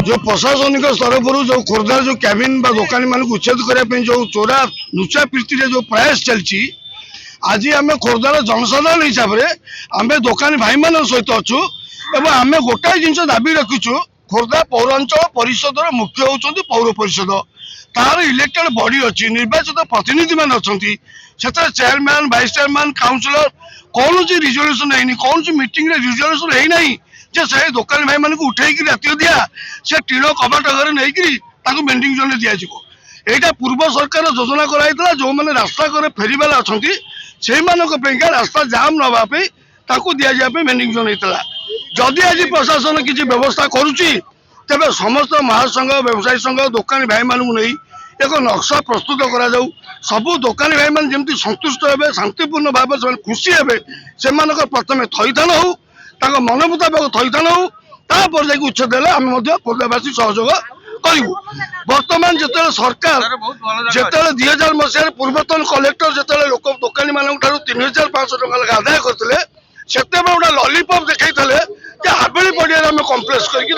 जो प्रशासनिक स्तर पर जो खोर्धा जो कैबिन बा दुकानी मान उच्छेद करने जो चोरा लुचा प्रीति जो प्रयास चलती आज आम खोर्धार जनसाधारण हिसाब से आम दुकानी भाई मान सहित अच्छु एवं आम गोटाए जिन दाबी रखीचु खोर्धा पौरांचल परिषद मुख्य होती पौर परिषद तार इलेक्टेड बॉडी अच्छी निर्वाचित प्रतिनिधि मान अच्छा चेयरमैन वाइस चेयरमैन काउंसिलर कौन रिजोल्यूशन है कौन मीटिंग रिजोल्यूशन है ना जे से दुकानी भाई मान उठे राति दिया से टीण कबाट घर नहीं बेंडिंग जोन दिज्व यहाँ पूर्व सरकार योजना कराई जो मैंने रास्ता करे फेरीवाला अच्छा से रास्ता जाम नापी दि जाए बेंडिंग जोन होता जदि आज प्रशासन किसी व्यवस्था करुच्ची तेज समस्त महासंघ व्यवसायी संघ दुकानी भाई मान नहीं एक नक्शा प्रस्तुत करा सबू दुकानी भाई मान जमी संतुष्ट हे शांतिपूर्ण भाव से खुशी हे से प्रथम थईथान हो मन मुताबिक थईथान हो तापर जाकि उच्छेद है आम खोर्धावासी सहयोग करूँ। बर्तमान जो सरकार जो 2000 मसीह पूर्वतन कलेक्टर जो लोक दुकानी मान 3500 टका आदाय करते से गोटे लॉलीपॉप देखते हाबेली पड़िया आम कम्प्लेक्स करके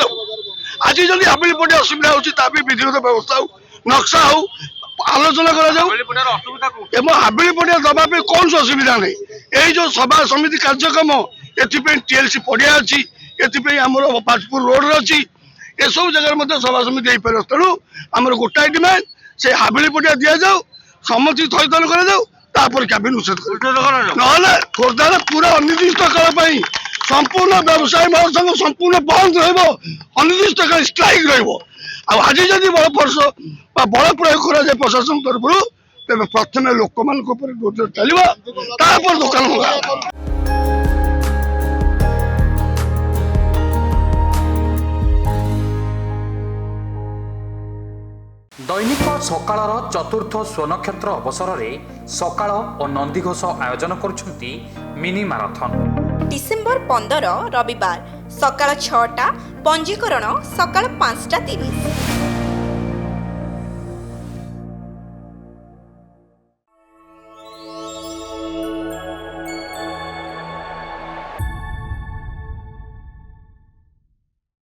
आज जब हाबेली पड़िया असुविधा होता विधिगत व्यवस्था हो नक्शा हो आलोचना कर हाबेली पड़िया दवाई कौन सी असुविधा नहीं यही जो सभा समिति कार्यक्रम एपाई टीएलसी पड़िया अच्छी एमर पाजपुर रोड अच्छी ये सब जगह सभा समिति हो पार तेणु आम गोटाए डिमांड से हाबेली पड़िया दि जाऊ सम्मति थईथान कर कैबिन उच्छेद ना खोर्धार पूरा अनिर्दिष्ट काल संपूर्ण व्यवसायी महासंघ संपूर्ण बंद रनिर्दिष्ट काल स्ट्राइक आज जदि बल फोर्स बल प्रयोग कर प्रशासन तरफ तेज प्रथम लोक मान चलो दुकान होगा। दैनिक सकाळर चतुर्थ स्वनक्षत्र अवसर में सकाळ और नंदीघोष आयोजन करुछंती मिनी माराथन डिसेम्बर 15 रविवार सकाळ 6टा पंजीकरण सकाळ 5:30।